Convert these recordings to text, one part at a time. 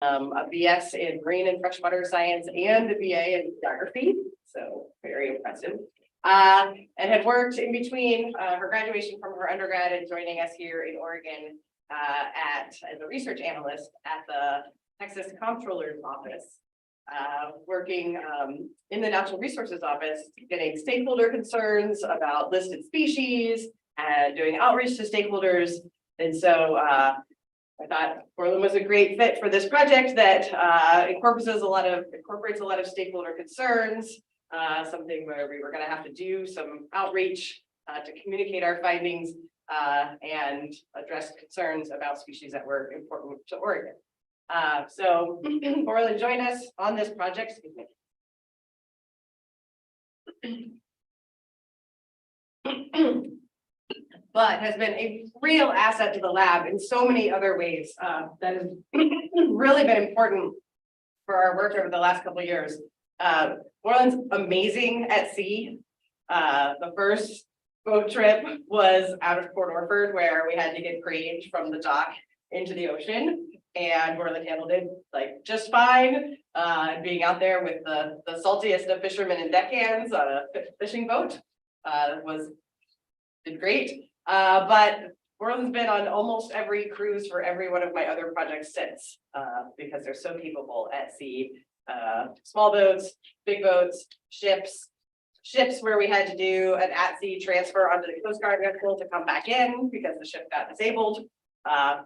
a BS in marine and freshwater science and a BA in geography. So very impressive. And had worked in between her graduation from her undergrad and joining us here in Oregon as a research analyst at the Texas Comptroller's Office, working in the Natural Resources Office, getting stakeholder concerns about listed species and doing outreach to stakeholders. And so I thought Borland was a great fit for this project that incorporates a lot of stakeholder concerns, something where we were going to have to do some outreach to communicate our findings and address concerns about species that were important to Oregon. So Borland joined us on this project. Excuse me. But has been a real asset to the lab in so many other ways that has really been important for our work over the last couple of years. Borland's amazing at sea. The first boat trip was out of Port Orford, where we had to get craned from the dock into the ocean, and Borland handled it like just fine. Being out there with the saltiest of fishermen and deckhands on a fishing boat did great. But Borland's been on almost every cruise for every one of my other projects since, because they're so capable at sea. Small boats, big boats, ships where we had to do an at-sea transfer onto the Coast Guard vessel to come back in because the ship got disabled.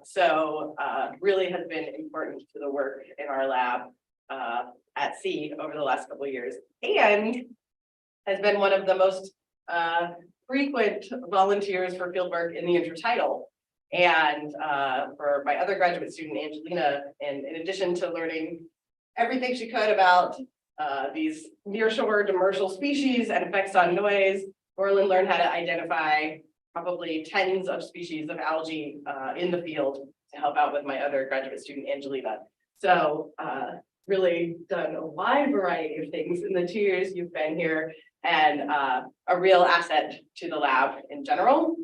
So really has been important to the work in our lab at sea over the last couple of years, and has been one of the most frequent volunteers for fieldwork in the intertidal. And for my other graduate student, Angelina, and in addition to learning everything she could about these nearshore demersal species and effects on noise, Borland learned how to identify probably tens of species of algae in the field to help out with my other graduate student, Angelina. So really done a wide variety of things in the 2 years you've been here, and a real asset to the lab in general.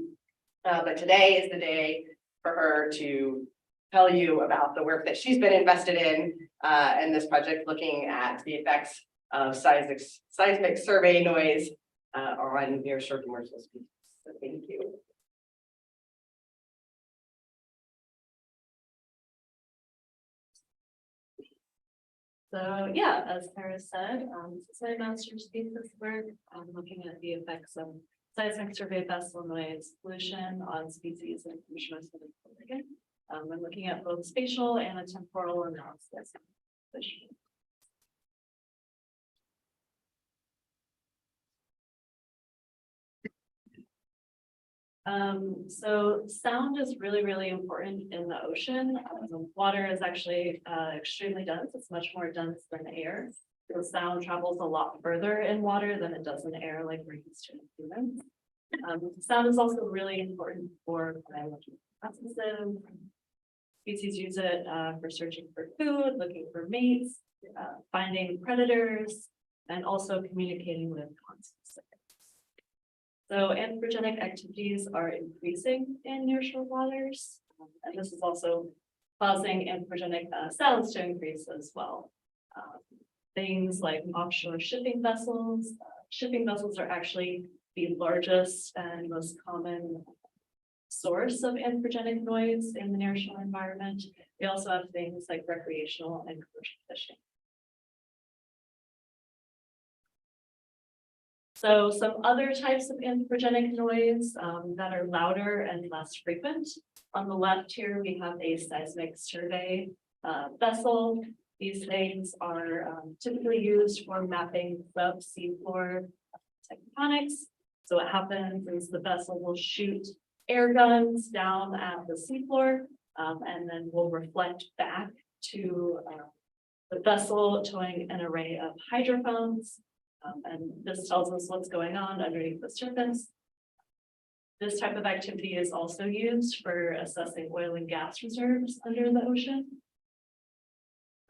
But today is the day for her to tell you about the work that she's been invested in and this project looking at the effects of seismic survey noise on nearshore commercial species. So thank you. So yeah, as Sarah said, this is my master's thesis work. I'm looking at the effects of seismic survey vessel noise pollution on species in Commissioner Oregon. I'm looking at both spatial and a temporal analysis. So sound is really, really important in the ocean. Water is actually extremely dense. It's much more dense than air. So sound travels a lot further in water than it does in air, like we're used to in humans. Sound is also really important for biological processes. Species use it for searching for food, looking for mates, finding predators, and also communicating with constants. So anthropogenic activities are increasing in nearshore waters, and this is also causing anthropogenic sounds to increase as well. Things like offshore shipping vessels. Shipping vessels are actually the largest and most common source of anthropogenic noise in the nearshore environment. We also have things like recreational and commercial fishing. So some other types of anthropogenic noise that are louder and less frequent. On the left here, we have a seismic survey vessel. These things are typically used for mapping sub-sea floor tectonics. So what happens is the vessel will shoot air guns down at the seafloor and then will reflect back to the vessel towing an array of hydrophones. And this tells us what's going on underneath the surface. This type of activity is also used for assessing oil and gas reserves under the ocean.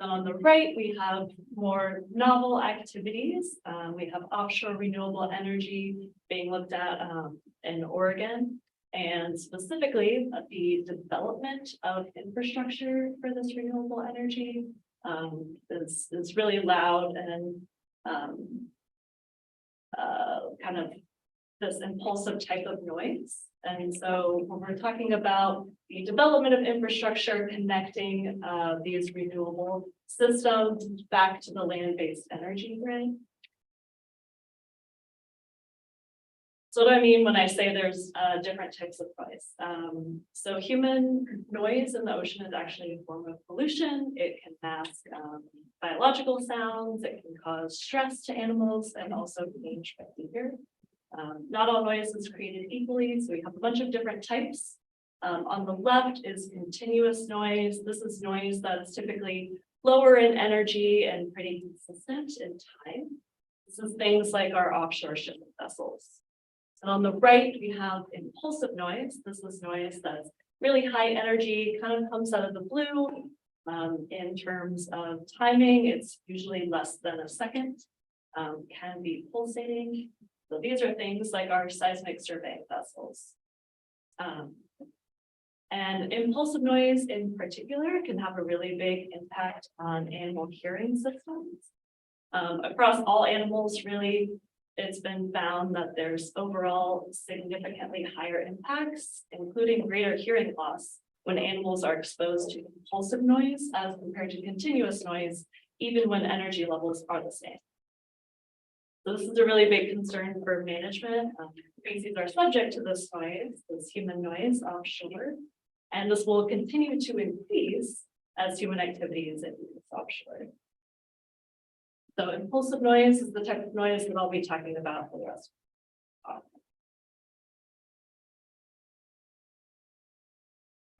And on the right, we have more novel activities. We have offshore renewable energy being looked at in Oregon. And specifically, the development of infrastructure for this renewable energy is really loud and kind of this impulsive type of noise. And so when we're talking about the development of infrastructure connecting these renewable systems back to the land-based energy grid. So what do I mean when I say there's different types of noise? So human noise in the ocean is actually a form of pollution. It can mask biological sounds. It can cause stress to animals and also change behavior. Not all noise is created equally, so we have a bunch of different types. On the left is continuous noise. This is noise that's typically lower in energy and pretty consistent in time. This is things like our offshore shipping vessels. And on the right, we have impulsive noise. This is noise that's really high energy, kind of comes out of the blue. In terms of timing, it's usually less than a second, can be pulsating. So these are things like our seismic surveying vessels. And impulsive noise in particular can have a really big impact on animal hearing systems. Across all animals, really, it's been found that there's overall significantly higher impacts, including greater hearing loss when animals are exposed to impulsive noise as compared to continuous noise, even when energy levels are the same. So this is a really big concern for management. Species are subject to this noise, this human noise offshore, and this will continue to increase as human activities increase offshore. So impulsive noise is the type of noise that I'll be talking about for the rest of the talk.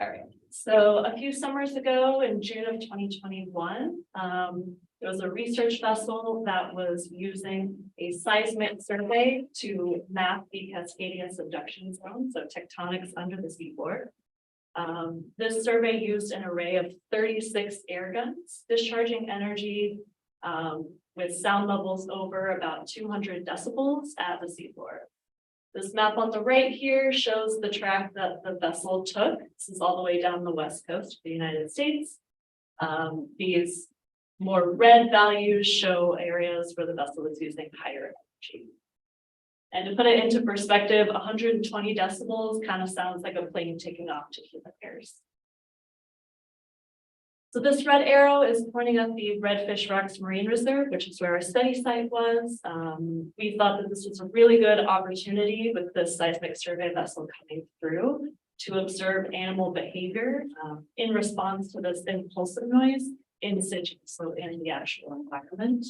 All right, so a few summers ago in June of 2021, there was a research vessel that was using a seismic survey to map the Cascadia subduction zone, so tectonics under the seafloor. This survey used an array of 36 air guns, discharging energy with sound levels over about 200 decibels at the seafloor. This map on the right here shows the track that the vessel took. This is all the way down the west coast of the United States. These more red values show areas where the vessel is using higher energy. And to put it into perspective, 120 decibels kind of sounds like a plane taking off to human ears. So this red arrow is pointing at the Redfish Rocks Marine Reserve, which is where our study site was. We thought that this was a really good opportunity with this seismic survey vessel coming through to observe animal behavior in response to this impulsive noise in situ, so in the actual environment.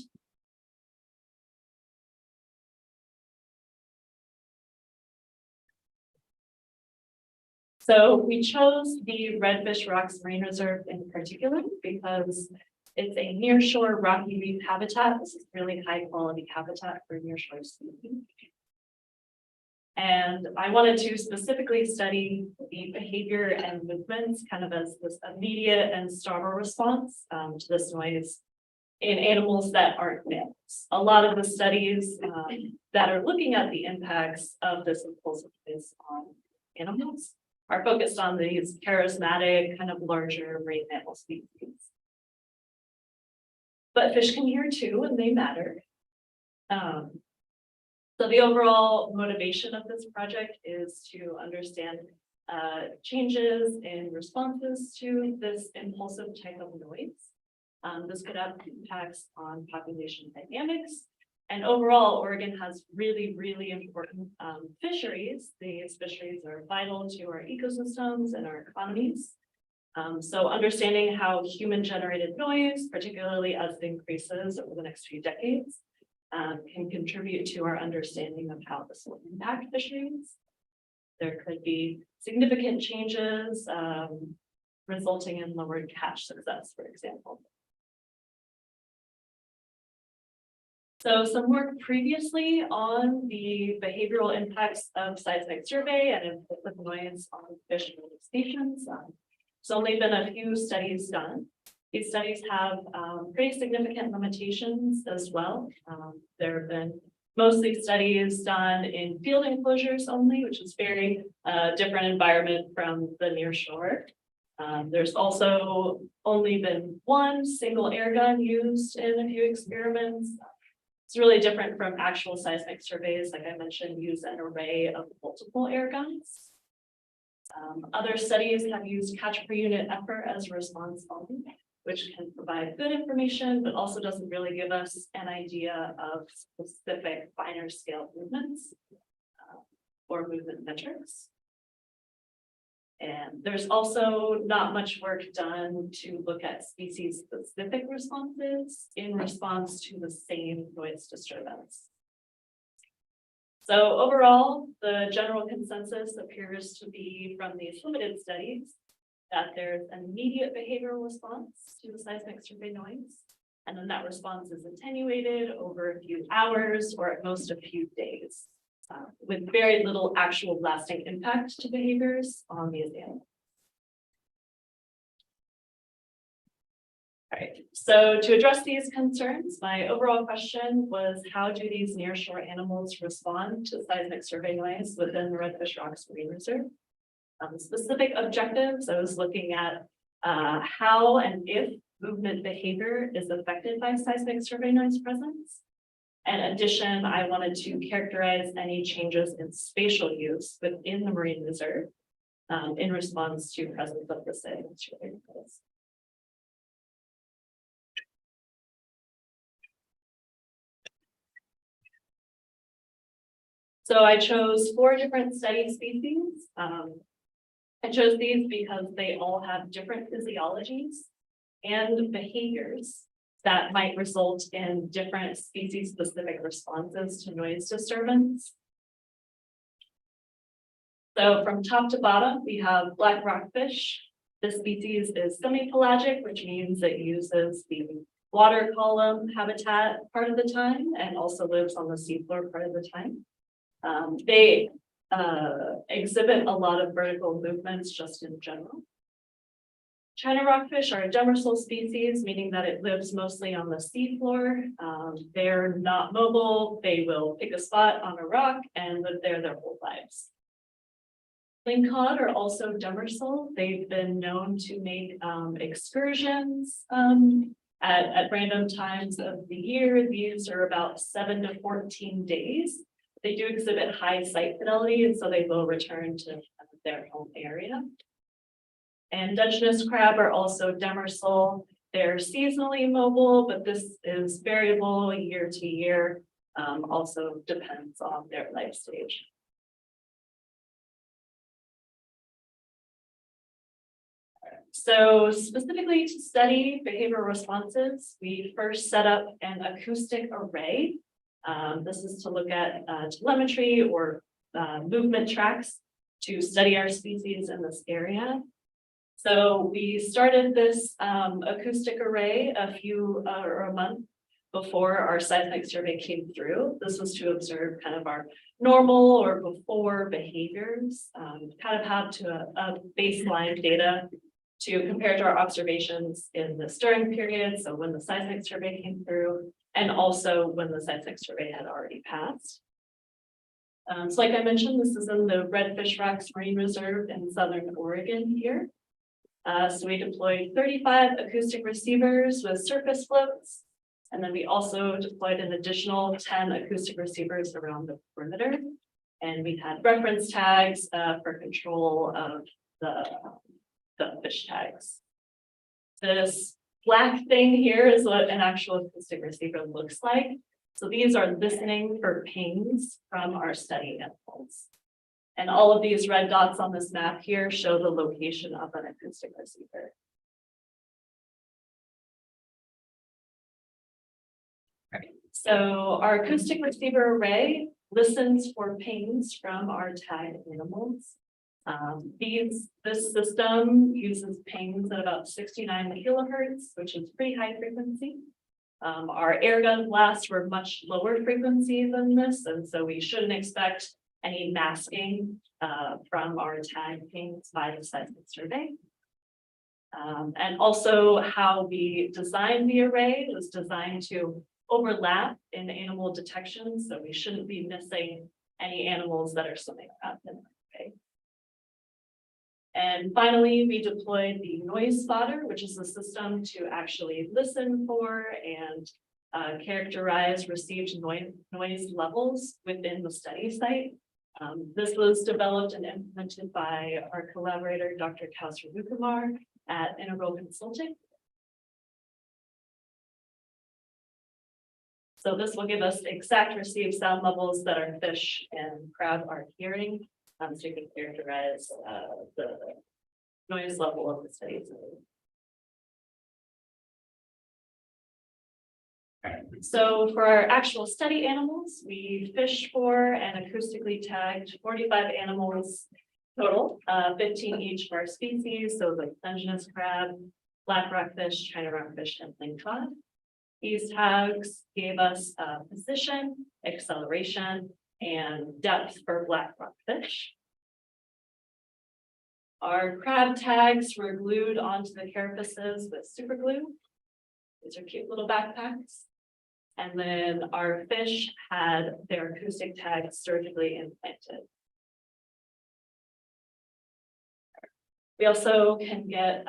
So we chose the Redfish Rocks Marine Reserve in particular because it's a nearshore rocky reef habitat. This is really high quality habitat for nearshore species. And I wanted to specifically study the behavior and movements kind of as this immediate and startle response to this noise in animals that aren't mammals. A lot of the studies that are looking at the impacts of this impulsive noise on animals are focused on these charismatic, kind of larger marine mammal species. But fish can hear too, and they matter. So the overall motivation of this project is to understand changes in responses to this impulsive type of noise. This could have impacts on population dynamics. And overall, Oregon has really, really important fisheries. These fisheries are vital to our ecosystems and our economies. So understanding how human-generated noise, particularly as it increases over the next few decades, can contribute to our understanding of how this will impact fisheries. There could be significant changes resulting in lowered catch success, for example. So some work previously on the behavioral impacts of seismic survey and impulsive noise on fish stations. There's only been a few studies done. These studies have pretty significant limitations as well. There have been Mostly studies done in field enclosures only, which is very different environment from the near shore. There's also only been one single air gun used in a few experiments. It's really different from actual seismic surveys, like I mentioned, use an array of multiple air guns. Other studies have used catch per unit effort as a response only, which can provide good information, but also doesn't really give us an idea of specific finer scale movements or movement metrics. And there's also not much work done to look at species specific responses in response to the same noise disturbance. So overall, the general consensus appears to be from these limited studies that there's an immediate behavioral response to the seismic survey noise, and then that response is attenuated over a few hours or at most a few days, with very little actual lasting impact to behaviors on these animals. All right, so to address these concerns, my overall question was, how do these nearshore animals respond to seismic survey noise within the Redfish Rocks Marine Reserve? Specific objectives, I was looking at how and if movement behavior is affected by seismic survey noise presence. In addition, I wanted to characterize any changes in spatial use within the marine reserve in response to presence of the seismic survey noise. So I chose 4 different study species. I chose these because they all have different physiologies and behaviors that might result in different species-specific responses to noise disturbance. So from top to bottom, we have black rockfish. This species is semi-pelagic, which means it uses the water column habitat part of the time and also lives on the seafloor part of the time. They exhibit a lot of vertical movements just in general. China rockfish are a demersal species, meaning that it lives mostly on the seafloor. They're not mobile. They will pick a spot on a rock and live there their whole lives. Ling cod are also demersal. They've been known to make excursions at random times of the year. These are about 7 to 14 days. They do exhibit high site fidelity, and so they will return to their home area. And Dungeness crab are also demersal. They're seasonally mobile, but this is variable year to year. Also depends on their life stage. So specifically to study behavioral responses, we first set up an acoustic array. This is to look at telemetry or movement tracks to study our species in this area. So we started this acoustic array a month before our seismic survey came through. This was to observe kind of our normal or before behaviors, kind of have a baseline data to compare to our observations in the stirring period. So when the seismic survey came through, and also when the seismic survey had already passed. So like I mentioned, this is in the Redfish Rocks Marine Reserve in Southern Oregon here. So we deployed 35 acoustic receivers with surface floats. And then we also deployed an additional 10 acoustic receivers around the perimeter. And we had reference tags for control of the fish tags. This black thing here is what an actual acoustic receiver looks like. So these are listening for pings from our study animals. And all of these red dots on this map here show the location of an acoustic receiver. Right. So our acoustic receiver array listens for pings from our tagged animals. This system uses pings at about 69 kilohertz, which is pretty high frequency. Our airgun blasts were much lower frequency than this, and so we shouldn't expect any masking from our tag pings by the seismic survey. And also how we designed the array was designed to overlap in animal detection, so we shouldn't be missing any animals that are swimming around in the bay. And finally, we deployed the noise spotter, which is a system to actually listen for and characterize received noise levels within the study site. This was developed and implemented by our collaborator, Dr. Kausar Mukumar at Integral Consulting. So this will give us exact received sound levels that our fish and crab are hearing, so you can characterize the noise level of the study. So for our actual study animals, we fished for and acoustically tagged 45 animals total, 15 each for our species, so like Dungeness crab, black rockfish, China rockfish, and lingcod. These tags gave us position, acceleration, and depth for black rockfish. Our crab tags were glued onto the carapaces with super glue. These are cute little backpacks. And then our fish had their acoustic tags surgically implanted. We also can get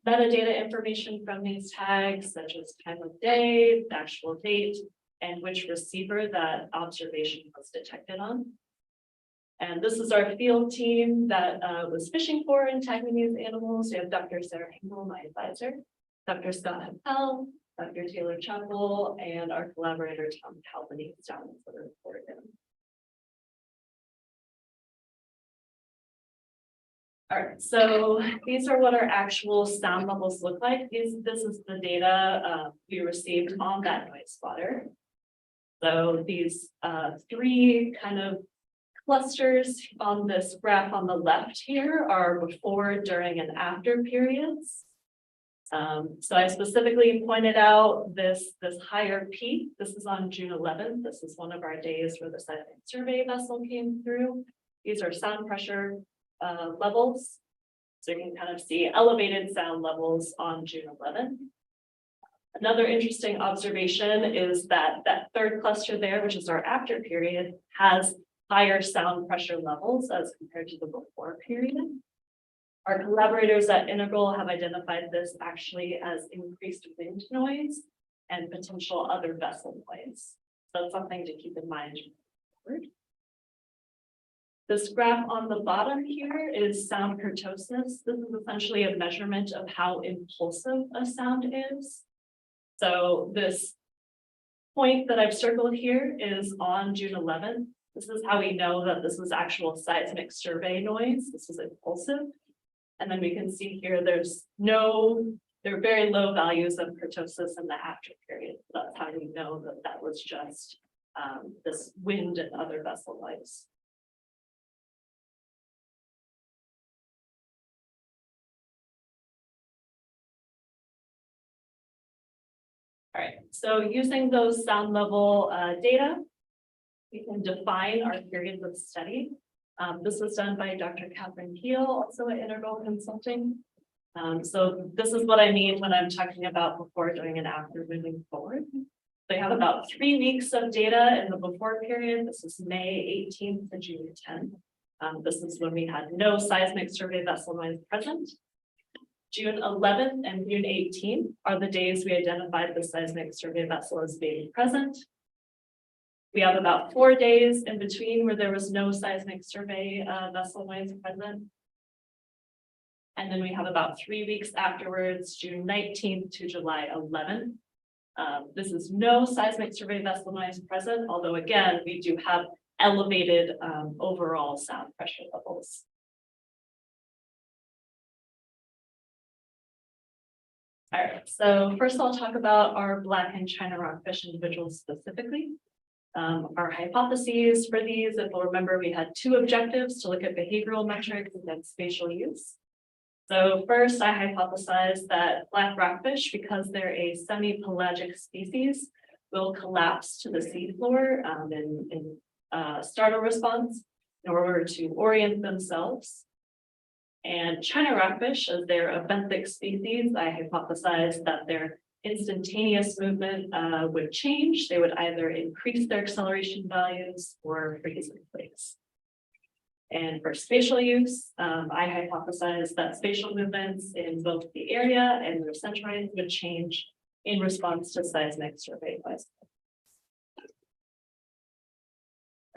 metadata information from these tags, such as time of day, the actual date, and which receiver that observation was detected on. And this is our field team that was fishing for and tagging these animals. We have Dr. Sarah Hingle, my advisor, Dr. Scott Happel, Dr. Taylor Chappell, and our collaborator, Tom Calvini, down in Southern Oregon. All right, so these are what our actual sound levels look like. This is the data we received on that noise spotter. So these three kind of clusters on this graph on the left here are before, during, and after periods. So I specifically pointed out this higher peak. This is on June 11th. This is one of our days where the seismic survey vessel came through. These are sound pressure levels. So you can kind of see elevated sound levels on June 11th. Another interesting observation is that third cluster there, which is our after period, has higher sound pressure levels as compared to the before period. Our collaborators at Integral have identified this actually as increased wind noise and potential other vessel noise. So that's something to keep in mind. This graph on the bottom here is sound kurtosis. This is essentially a measurement of how impulsive a sound is. So this point that I've circled here is on June 11th. This is how we know that this is actual seismic survey noise. This is impulsive. And then we can see here there are very low values of kurtosis in the after period. That's how we know that that was just this wind and other vessel noise. All right, so using those sound level data, we can define our periods of study. This was done by Dr. Catherine Keel, also at Integral Consulting. So this is what I mean when I'm talking about before, during, and after moving forward. They have about 3 weeks of data in the before period. This is May 18th to June 10th. This is when we had no seismic survey vessel noise present. June 11th and June 18th are the days we identified the seismic survey vessel as being present. We have about 4 days in between where there was no seismic survey vessel noise present. And then we have about 3 weeks afterwards, June 19th to July 11th. This is no seismic survey vessel noise present, although again, we do have elevated overall sound pressure levels. All right, so first I'll talk about our black and China rockfish individuals specifically. Our hypotheses for these, if you'll remember, we had 2 objectives to look at behavioral metrics and then spatial use. So first, I hypothesized that black rockfish, because they're a semi-pelagic species, will collapse to the seafloor in startle response in order to orient themselves. And China rockfish, as they're a benthic species, I hypothesized that their instantaneous movement would change. They would either increase their acceleration values or freeze in place. And for spatial use, I hypothesized that spatial movements in both the area and their centroids would change in response to seismic survey noise.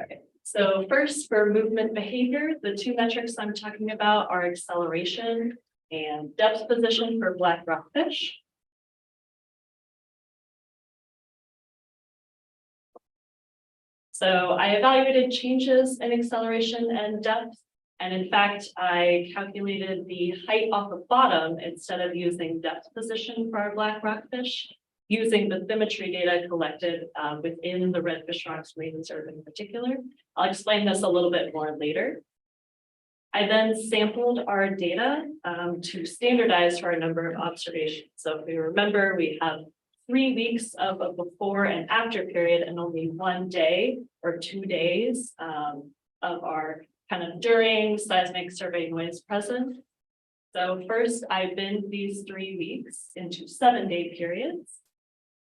Okay, so first for movement behavior, the two metrics I'm talking about are acceleration and depth position for black rockfish. So I evaluated changes in acceleration and depth. And in fact, I calculated the height off the bottom instead of using depth position for our black rockfish, using bathymetry data collected within the Redfish Rocks Marine Reserve in particular. I'll explain this a little bit more later. I then sampled our data to standardize for a number of observations. So if we remember, we have 3 weeks of a before and after period and only 1 day or 2 days of our kind of during seismic survey noise present. So first I binned these 3 weeks into 7-day periods.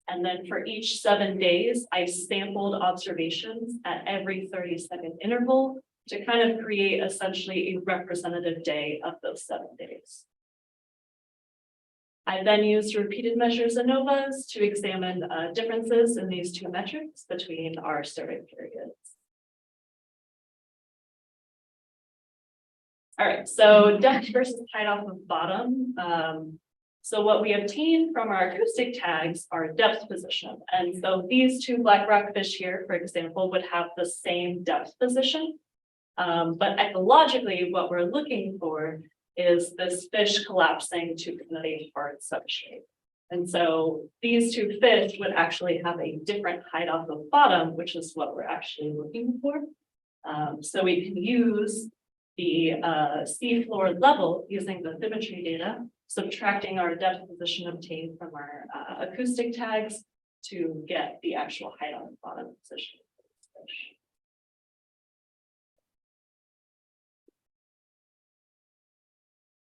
And then for each 7 days, I sampled observations at every 30-second interval to kind of create essentially a representative day of those 7 days. I then used repeated measures ANOVAs to examine differences in these two metrics between our survey periods. All right, so depth versus height off of bottom. So what we obtained from our acoustic tags are depth position. And so these two black rockfish here, for example, would have the same depth position. But ecologically, what we're looking for is this fish collapsing to kind of a hard substrate. And so these two fish would actually have a different height off the bottom, which is what we're actually looking for. So we can use the seafloor level using the bathymetry data, subtracting our depth position obtained from our acoustic tags to get the actual height on the bottom position of this fish.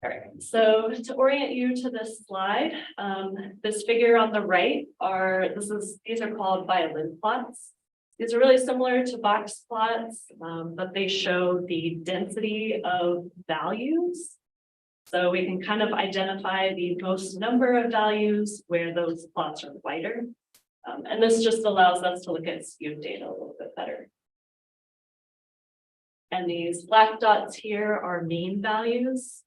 All right, so to orient you to this slide, this figure on the right these are called violin plots. These are really similar to box plots, but they show the density of values. So we can kind of identify the most number of values where those plots are wider. And this just allows us to look at skewed data a little bit better. And these black dots here are mean values.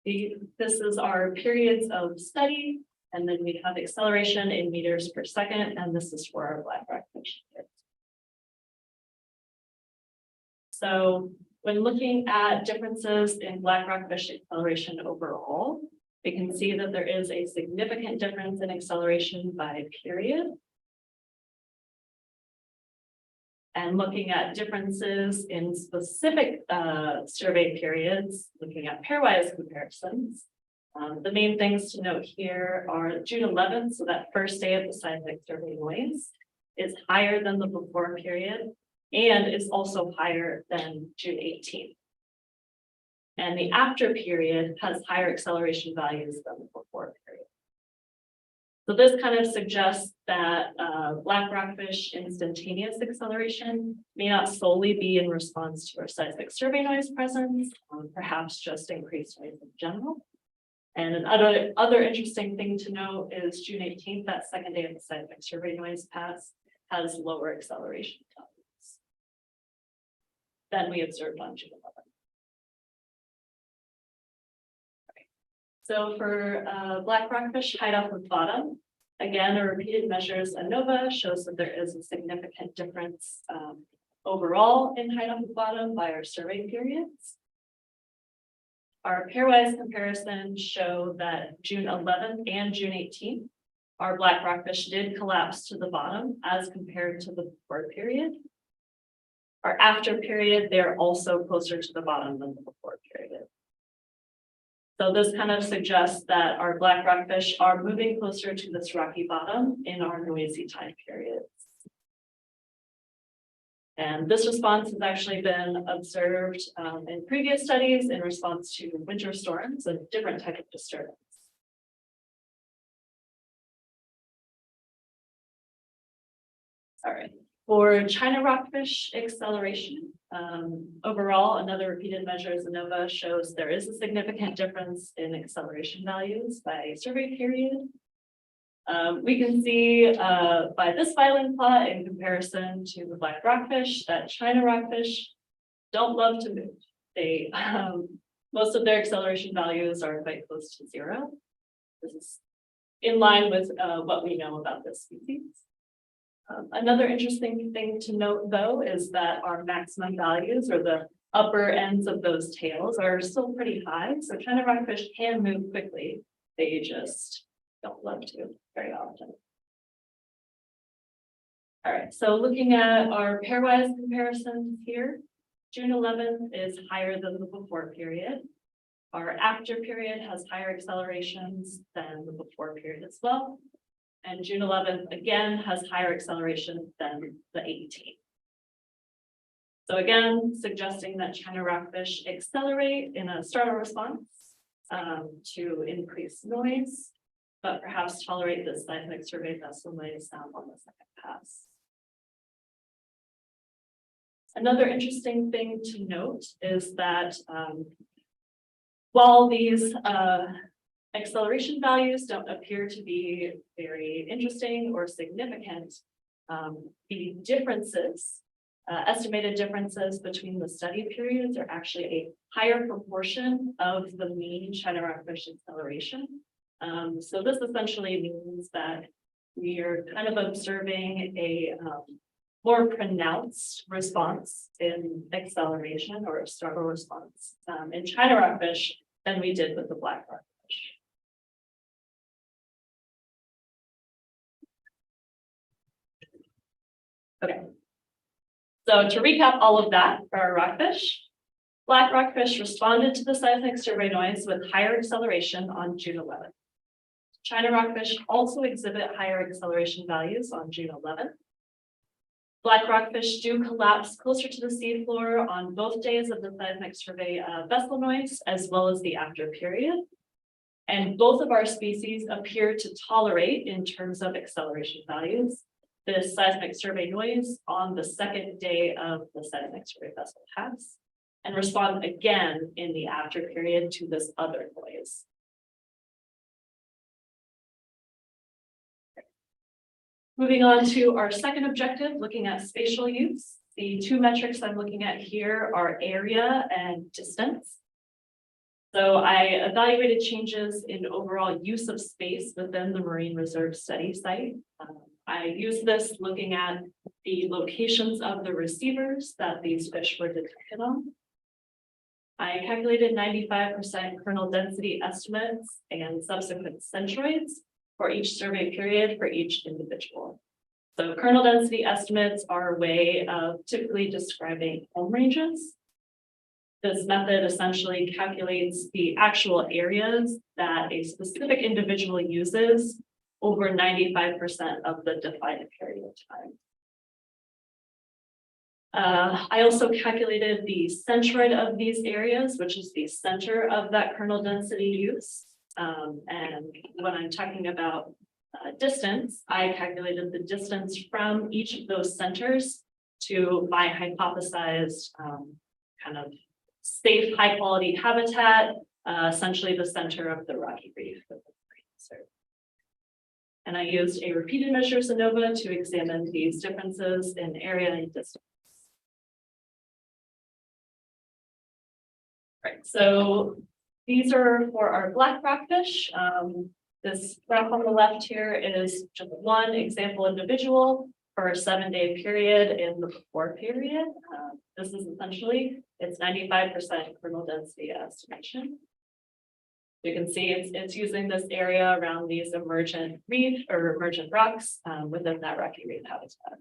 This is our periods of study, and then we have acceleration in meters per second, and this is for our black rockfish. So when looking at differences in black rockfish acceleration overall, we can see that there is a significant difference in acceleration by period. And looking at differences in specific survey periods, looking at pairwise comparisons. The main things to note here are June 11th, so that first day of the seismic survey noise is higher than the before period and is also higher than June 18th. And the after period has higher acceleration values than the before period. So this kind of suggests that black rockfish instantaneous acceleration may not solely be in response to our seismic survey noise presence, perhaps just increased noise in general. And another interesting thing to note is June 18th, that second day of the seismic survey noise pass, has lower acceleration values than we observed on June 11th. So for black rockfish height off the bottom, again, a repeated measures ANOVA shows that there is a significant difference overall in height off the bottom by our survey periods. Our pairwise comparisons show that June 11th and June 18th, our black rockfish did collapse to the bottom as compared to the before period. Our after period, they're also closer to the bottom than the before period. So this kind of suggests that our black rockfish are moving closer to this rocky bottom in our noisy time periods. And this response has actually been observed in previous studies in response to winter storms and different type of disturbance. All right, for China rockfish acceleration, overall, another repeated measure as ANOVA shows there is a significant difference in acceleration values by survey period. We can see by this filing plot in comparison to the black rockfish that China rockfish don't love to move. They most of their acceleration values are quite close to 0. This is in line with what we know about this species. Another interesting thing to note, though, is that our maximum values or the upper ends of those tails are still pretty high. So China rockfish can move quickly. They just don't love to very often. All right, so looking at our pairwise comparisons here, June 11th is higher than the before period. Our after period has higher accelerations than the before period as well. And June 11th again has higher acceleration than the 18th. So again, suggesting that China rockfish accelerate in a startle response to increase noise, but perhaps tolerate the seismic survey vessel noise sound on the second pass. Another interesting thing to note is that while these acceleration values don't appear to be very interesting or significant, the differences, estimated differences between the study periods are actually a higher proportion of the mean China rockfish acceleration. So this essentially means that we are kind of observing a more pronounced response in acceleration or a startle response in China rockfish than we did with the black rockfish. Okay, so to recap all of that for our rockfish, black rockfish responded to the seismic survey noise with higher acceleration on June 11th. China rockfish also exhibit higher acceleration values on June 11th. Black rockfish do collapse closer to the seafloor on both days of the seismic survey vessel noise, as well as the after period. And both of our species appear to tolerate, in terms of acceleration values, the seismic survey noise on the second day of the seismic survey vessel pass, and respond again in the after period to this other noise. Moving on to our second objective, looking at spatial use. The two metrics I'm looking at here are area and distance. So I evaluated changes in overall use of space within the Marine Reserve study site. I used this looking at the locations of the receivers that these fish were detected on. I calculated 95% kernel density estimates and subsequent centroids for each survey period for each individual. So kernel density estimates are a way of typically describing home ranges. This method essentially calculates the actual areas that a specific individual uses over 95% of the defined period of time. I also calculated the centroid of these areas, which is the center of that kernel density use. And when I'm talking about distance, I calculated the distance from each of those centers to my hypothesized kind of safe, high quality habitat, essentially the center of the rocky reef. And I used a repeated measures ANOVA to examine these differences in area and distance. Right, so these are for our black rockfish. This graph on the left here is just one example individual for a 7-day period in the before period. This is essentially its 95% kernel density estimation. You can see it's using this area around these emergent reef or emergent rocks within that rocky reef habitat.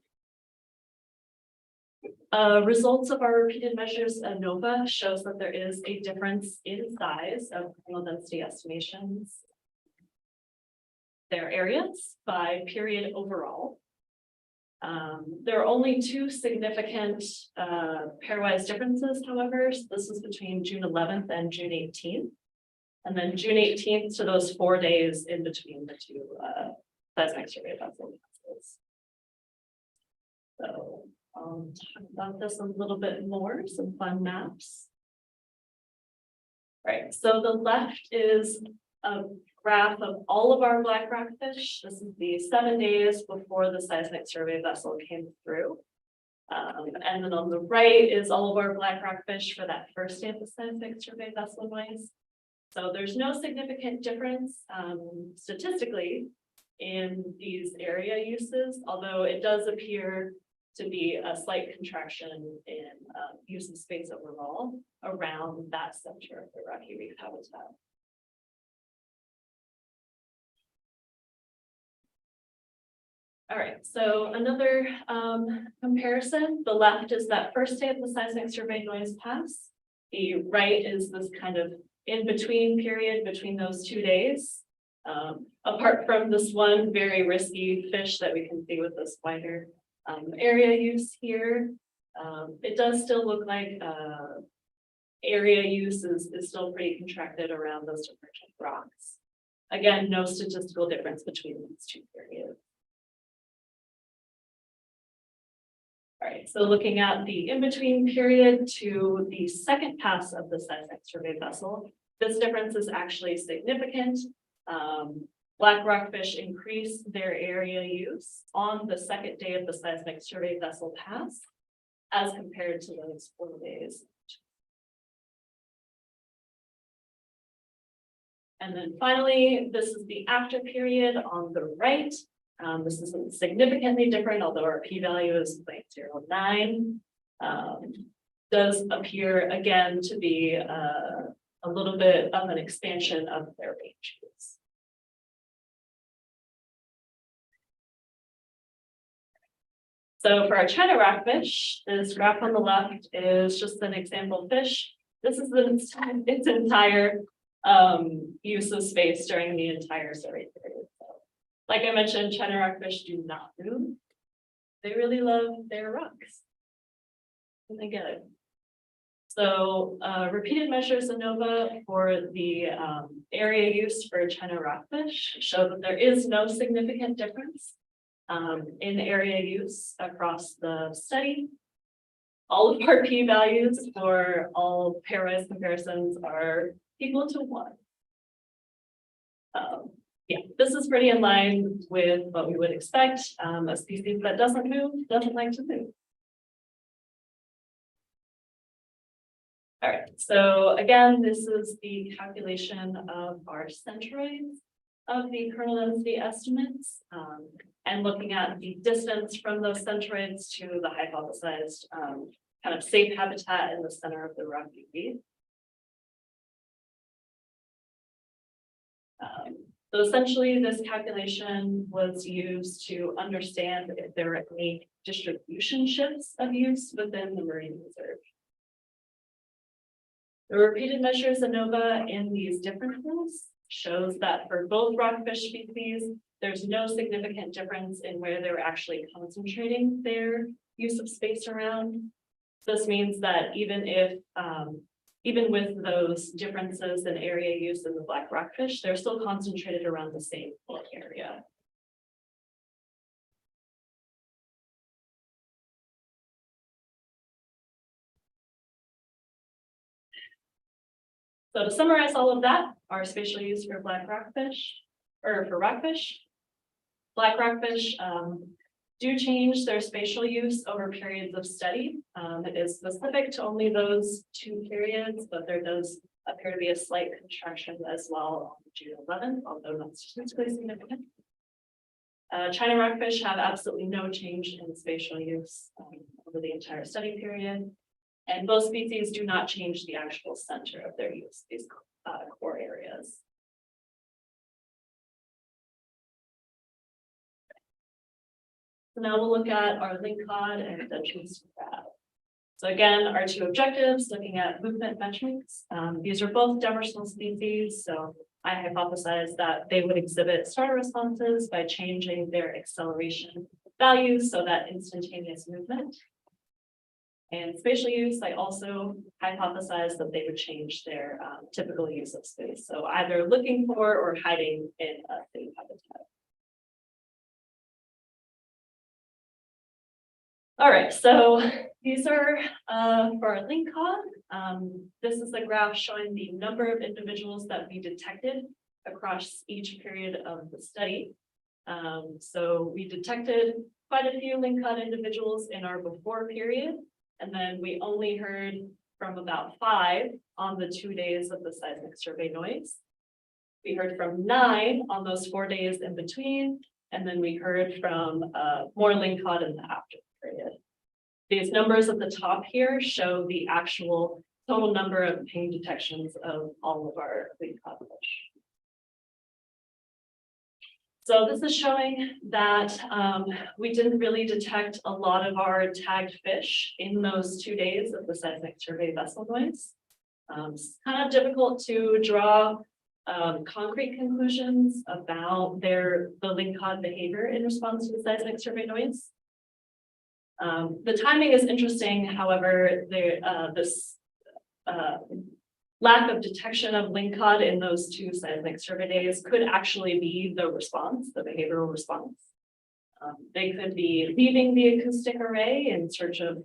Results of our repeated measures ANOVA shows that there is a difference in size of kernel density estimations, their areas by period overall. There are only two significant pairwise differences, however. So this is between June 11th and June 18th. And then June 18th to those 4 days in between the two seismic survey vessels. So I'll talk about this a little bit more, some fun maps. Right, so the left is a graph of all of our black rockfish. This is the 7 days before the seismic survey vessel came through. And then on the right is all of our black rockfish for that first day of the seismic survey vessel noise. So there's no significant difference statistically in these area uses, although it does appear to be a slight contraction in use of space overall around that center of the rocky reef habitat. All right, so another comparison, the left is that first day of the seismic survey noise pass. The right is this kind of in-between period between those 2 days. Apart from this one very risky fish that we can see with this wider area use here, it does still look like area use is still pretty contracted around those divergent rocks. Again, no statistical difference between these two periods. All right, so looking at the in-between period to the second pass of the seismic survey vessel, this difference is actually significant. Black rockfish increase their area use on the second day of the seismic survey vessel pass as compared to those 4 days. And then finally, this is the after period on the right. This isn't significantly different, although our p-value is 0.09. Does appear again to be a little bit of an expansion of their ranges. So for our China rockfish, this graph on the left is just an example fish. This is its entire use of space during the entire survey period. So, like I mentioned, China rockfish do not move. They really love their rocks. And they get it. So repeated measures ANOVA for the area use for China rockfish show that there is no significant difference in area use across the study. All of our p-values for all pairwise comparisons are equal to 1. Yeah, this is pretty in line with what we would expect. A species that doesn't move doesn't like to move. All right, so again, this is the calculation of our centroids of the kernel density estimates, and looking at the distance from those centroids to the hypothesized kind of safe habitat in the center of the rocky reef. So essentially, this calculation was used to understand if there were any distribution shifts of use within the marine reserve. The repeated measures ANOVA in these differences shows that for both rockfish species, there's no significant difference in where they're actually concentrating their use of space around. This means that even with those differences in area use in the black rockfish, they're still concentrated around the same area. So to summarize all of that, our spatial use for black rockfish, or for rockfish, black rockfish do change their spatial use over periods of study. It is specific to only those 2 periods, but there does appear to be a slight contraction as well on June 11th, although not statistically significant. China rockfish have absolutely no change in spatial use over the entire study period. And both species do not change the actual center of their use, these core areas. So now we'll look at our link cod and Dutchman's crab. So again, our 2 objectives, looking at movement metrics. These are both demersal species, so I hypothesized that they would exhibit starter responses by changing their acceleration values, so that instantaneous movement. And spatial use, I also hypothesized that they would change their typical use of space. So either looking for or hiding in a safe habitat. All right, so these are for our link cod. This is a graph showing the number of individuals that we detected across each period of the study. So we detected quite a few link cod individuals in our before period, and then we only heard from about 5 on the 2 days of the seismic survey noise. We heard from 9 on those 4 days in between, and then we heard from more link cod in the after period. These numbers at the top here show the actual total number of ping detections of all of our link cod fish. So this is showing that we didn't really detect a lot of our tagged fish in those 2 days of the seismic survey vessel noise. It's kind of difficult to draw concrete conclusions about the link cod behavior in response to the seismic survey noise. The timing is interesting, however, this lack of detection of link cod in those 2 seismic survey days could actually be the response, the behavioral response. They could be leaving the acoustic array in search of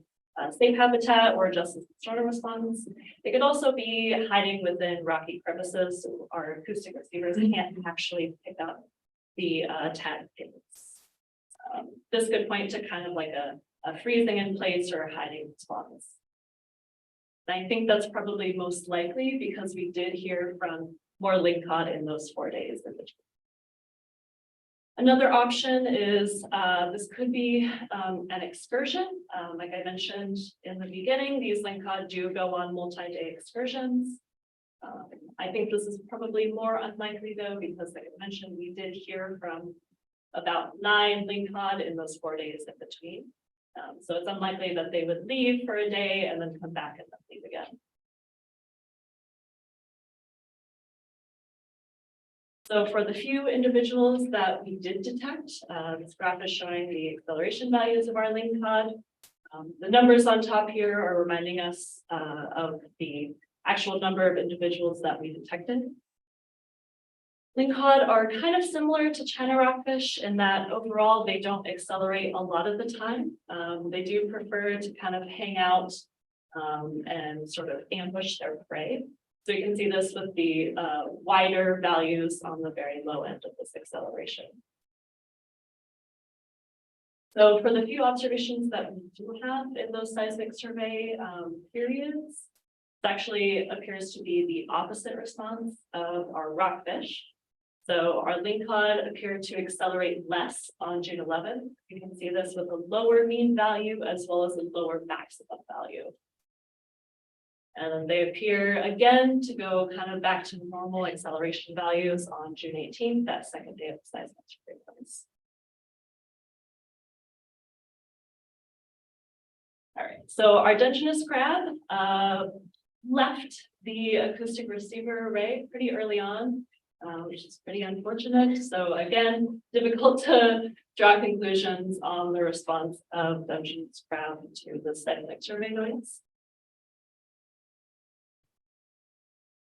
safe habitat or just as sort of response. They could also be hiding within rocky crevices, so our acoustic receivers can't actually pick up the tag pings. This could point to kind of like a freezing in place or a hiding response. I think that's probably most likely because we did hear from more link cod in those 4 days in between. Another option is this could be an excursion. Like I mentioned in the beginning, these link cod do go on multi-day excursions. I think this is probably more unlikely though, because like I mentioned, we did hear from about 9 link cod in those 4 days in between. So it's unlikely that they would leave for a day and then come back and then leave again. So for the few individuals that we did detect, this graph is showing the acceleration values of our link cod. The numbers on top here are reminding us of the actual number of individuals that we detected. Link cod are kind of similar to China rockfish in that overall they don't accelerate a lot of the time. They do prefer to kind of hang out and sort of ambush their prey. So you can see this with the wider values on the very low end of this acceleration. So for the few observations that we do have in those seismic survey periods, it actually appears to be the opposite response of our rockfish. So our link cod appeared to accelerate less on June 11th. You can see this with a lower mean value as well as a lower maximum value. And then they appear again to go kind of back to normal acceleration values on June 18th, that second day of the seismic survey noise. All right, so our Dungeness crab left the acoustic receiver array pretty early on, which is pretty unfortunate. So again, difficult to draw conclusions on the response of Dungeness crab to the seismic survey noise.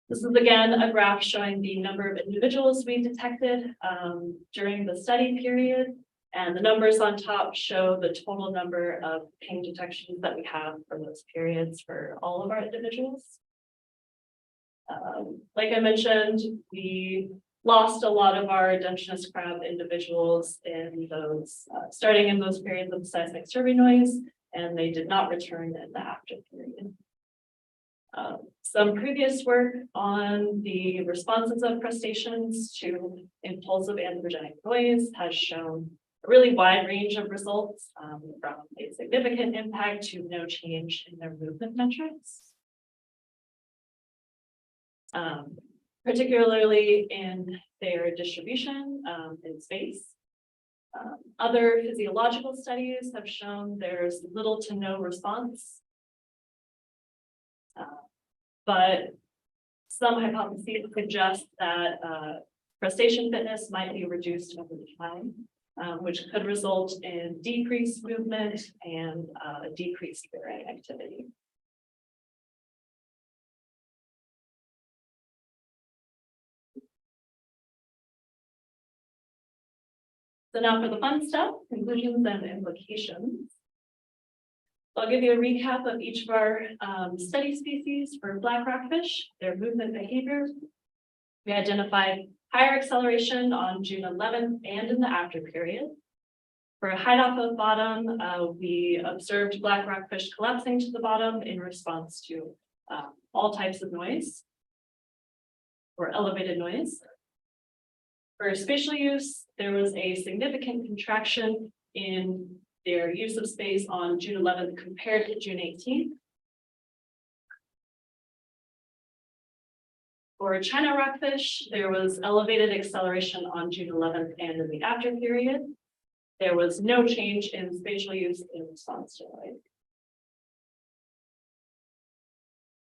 This is again a graph showing the number of individuals we detected during the study period. And the numbers on top show the total number of ping detections that we have for those periods for all of our individuals. Like I mentioned, we lost a lot of our Dungeness crab individuals in those, starting in those periods of seismic survey noise, and they did not return in the after period. Some previous work on the responses of crustaceans to impulsive androgenic noise has shown a really wide range of results, from a significant impact to no change in their movement metrics. Particularly in their distribution in space. Other physiological studies have shown there's little to no response. But some hypotheses suggest that crustacean fitness might be reduced over time, which could result in decreased movement and decreased bearing activity. So now for the fun stuff, conclusions and implications. I'll give you a recap of each of our study species. For black rockfish, their movement behavior. We identified higher acceleration on June 11th and in the after period. For a height off of bottom, we observed black rockfish collapsing to the bottom in response to all types of noise or elevated noise. For spatial use, there was a significant contraction in their use of space on June 11th compared to June 18th. For China rockfish, there was elevated acceleration on June 11th and in the after period. There was no change in spatial use in response to noise.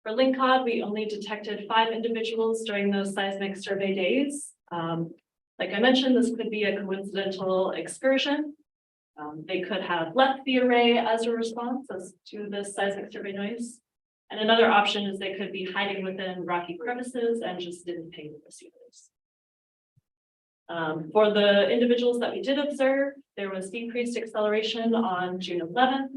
For lingcod, we only detected 5 individuals during those seismic survey days. Like I mentioned, this could be a coincidental excursion. They could have left the array as a response to this seismic survey noise. And another option is they could be hiding within rocky crevices and just didn't ping the receivers. For the individuals that we did observe, there was decreased acceleration on June 11th,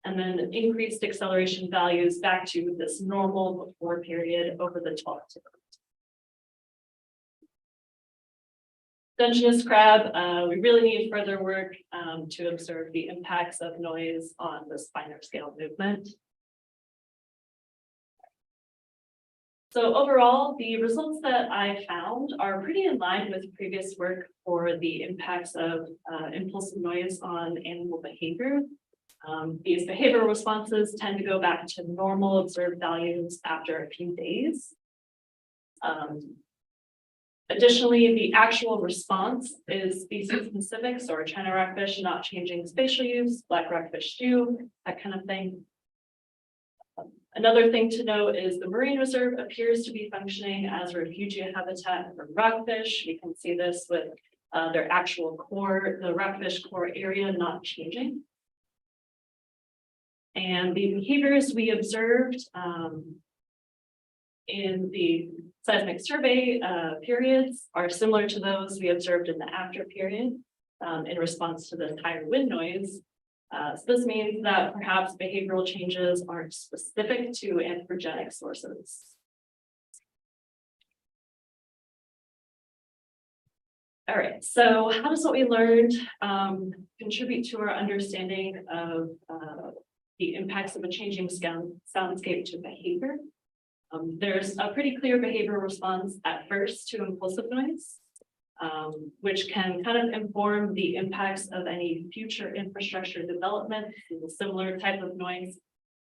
and then increased acceleration values back to this normal before period over the 12th. Dungeness crab, we really need further work to observe the impacts of noise on this finer scale movement. So overall, the results that I found are pretty in line with previous work for the impacts of impulsive noise on animal behavior. These behavioral responses tend to go back to normal observed values after a few days. Additionally, the actual response is species specific, so our China rockfish not changing spatial use, black rockfish do, that kind of thing. Another thing to note is the marine reserve appears to be functioning as a refugia habitat for rockfish. You can see this with their actual core, the rockfish core area not changing. And the behaviors we observed in the seismic survey periods are similar to those we observed in the after period in response to the higher wind noise. So this means that perhaps behavioral changes aren't specific to anthropogenic sources. All right, so how does what we learned contribute to our understanding of the impacts of a changing soundscape to behavior? There's a pretty clear behavioral response at first to impulsive noise, which can kind of inform the impacts of any future infrastructure development with a similar type of noise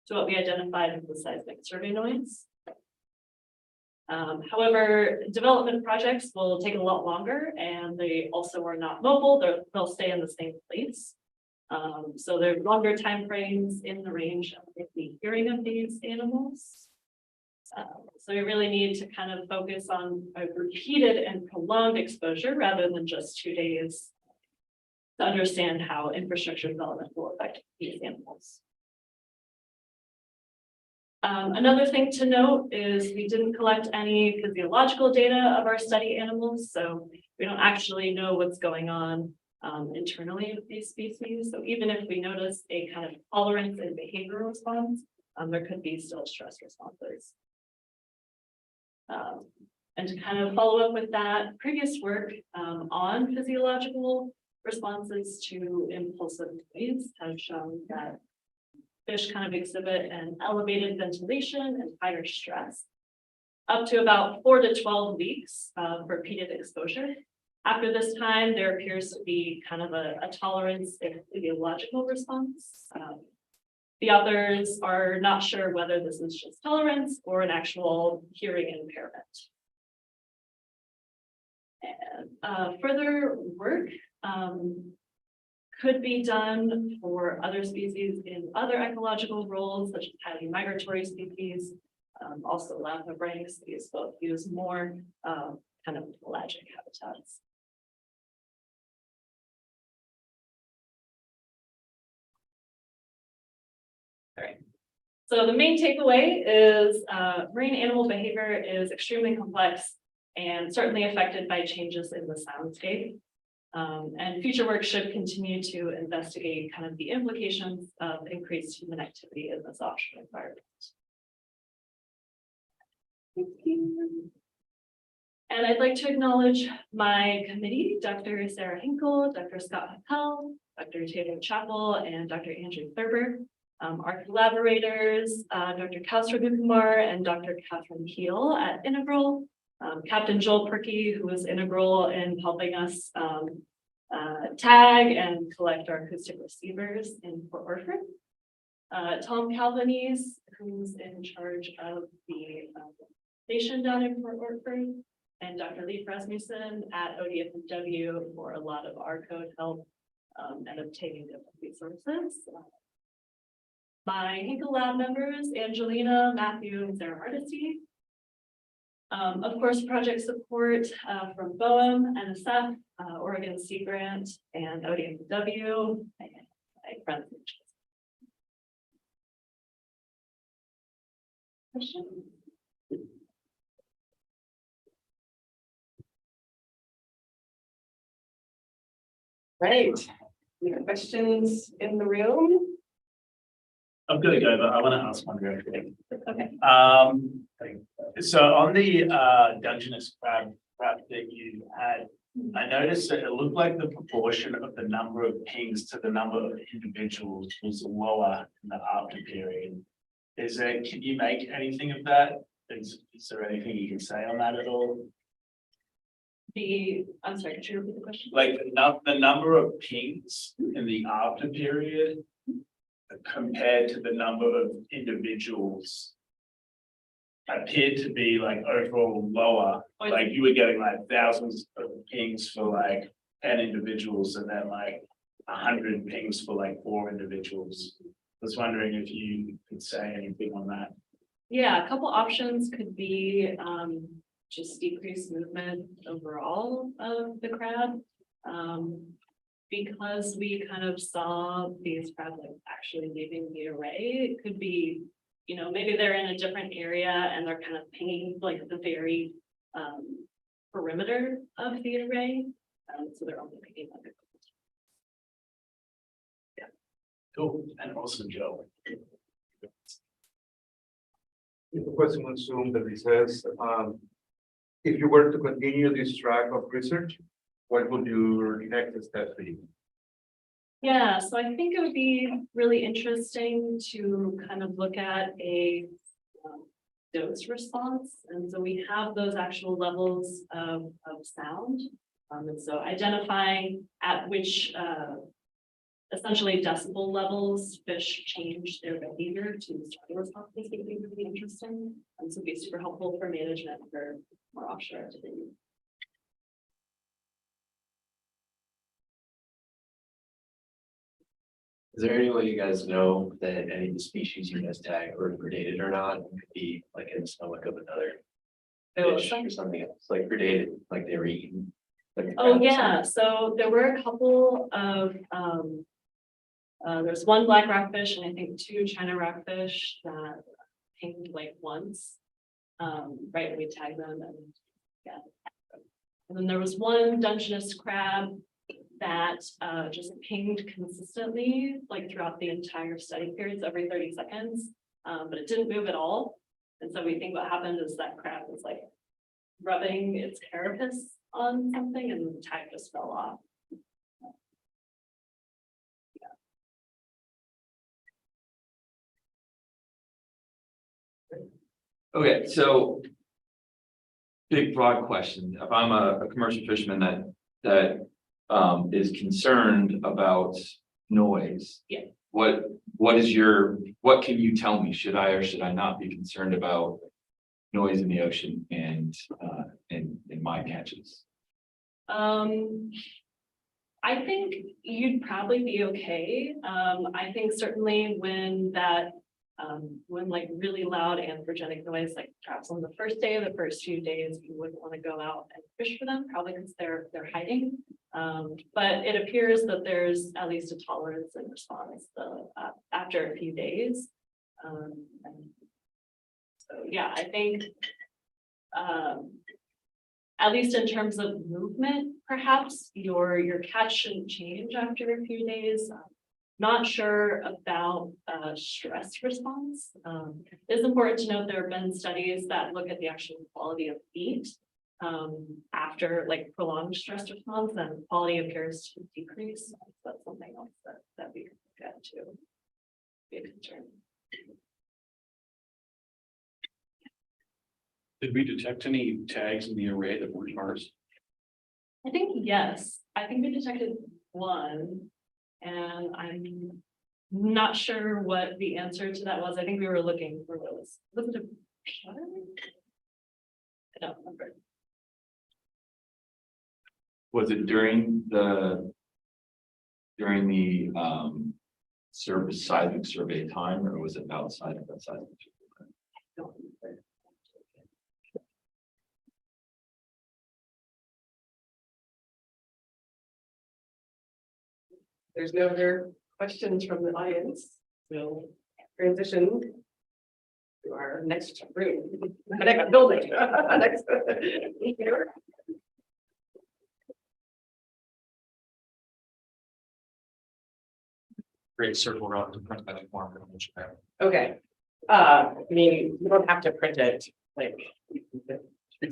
to what we identified with the seismic survey noise. However, development projects will take a lot longer and they also are not mobile, they'll stay in the same place. So there are longer time frames in the range of the hearing of these animals. So we really need to kind of focus on a repeated and prolonged exposure rather than just 2 days to understand how infrastructure development will affect these animals. Another thing to note is we didn't collect any physiological data of our study animals, so we don't actually know what's going on internally with these species. So even if we notice a kind of tolerance and behavioral response, there could be still stress responses. And to kind of follow up with that, previous work on physiological responses to impulsive noise has shown that fish kind of exhibit an elevated ventilation and higher stress up to about 4 to 12 weeks of repeated exposure. After this time, there appears to be kind of a tolerance and physiological response. The authors are not sure whether this is just tolerance or an actual hearing impairment. And further work could be done for other species in other ecological roles, such as highly migratory species, also lamprey species, both use more kind of pelagic habitats. All right. So the main takeaway is marine animal behavior is extremely complex and certainly affected by changes in the soundscape. And future work should continue to investigate kind of the implications of increased human activity in this offshore environment. Thank you. And I'd like to acknowledge my committee, Dr. Sarah Hinkle, Dr. Scott Happel, Dr. Taylor Chappell, and Dr. Andrew Thurber. Our collaborators, Dr. Kausra Kumar and Dr. Catherine Keel at Integral, Captain Joel Perky, who was integral in helping us tag and collect our acoustic receivers in Port Orford. Tom Calvanese, who's in charge of the station down in Port Orford, and Dr. Lee Rasmussen at ODFW for a lot of our code help and obtaining different resources. My Hinkle Lab members, Angelina, Matthew, and Sarah Hardesty. Of course, project support from BOEM, NSF, Oregon Sea Grant, and ODFW, and my friends. Questions? Right. Any questions in the room? I'm gonna go, but I want to ask one real quick. Okay. So on the Dungeness crab that you had, I noticed that it looked like the proportion of the number of pings to the number of individuals was lower in the after period. Can you make anything of that? Is there anything you can say on that at all? I'm sorry, could you repeat the question? Like the number of pings in the after period compared to the number of individuals appeared to be like overall lower. Like you were getting like thousands of pings for like 10 individuals and then like 100 pings for like 4 individuals. I was wondering if you could say anything on that. Yeah, a couple options could be just decrease movement overall of the crab. Because we kind of saw these crabs like actually leaving the array, it could be, you know, maybe they're in a different area and they're kind of pinging like the very perimeter of the array. So they're only pinging like a Cool. And also Joe. The question will assume that it says, if you were to continue this track of research, what would your next step be? Yeah, so I think it would be really interesting to kind of look at a dose response. And so we have those actual levels of sound. And so identifying at which essentially decibel levels fish change their behavior to start a response is going to be really interesting. And so it'd be super helpful for management for more offshore activity. Is there any way you guys know that any of the species you guys tag are predated or not? It could be like in the stomach of another fish or something else, like predated, like they were eaten. Like a Oh, crab or yeah, so there were a couple of, there's one black rockfish and I think 2 China rockfish that pinged like once. Right when we tagged them and yeah. And then there was one Dungeness crab that just pinged consistently, like throughout the entire study periods, every 30 seconds, but it didn't move at all. And so we think what happened is that crab was like rubbing its carapace on something and the tag just fell off. Okay, so big broad question. If I'm a commercial fisherman that is concerned about noise. Yeah. What can you tell me? Should I or should I not be concerned about noise in the ocean and in my catches? I think you'd probably be okay. I think certainly when like really loud anthropogenic noise, like perhaps on the first day or the first few days, you wouldn't want to go out and fish for them, probably because they're hiding. But it appears that there's at least a tolerance and response after a few days. So yeah, I think at least in terms of movement, perhaps your catch shouldn't change after a few days. Not sure about stress response. It's important to note there have been studies that look at the actual quality of feet after like prolonged stress response, and quality appears to decrease. So that's something else that we could get to be a concern. Did we detect any tags in the array that weren't ours? I think yes, I think we detected one, and I'm not sure what the answer to that was. I think we were looking for those. Was it a pattern? I don't remember. Was it during the service seismic survey time, or was it outside of that seismic? I don't remember. There's no other questions from the audience. We'll transition to our next room, next building. Next. Great circle around to print that form. Okay, I mean, you don't have to print it, like, you can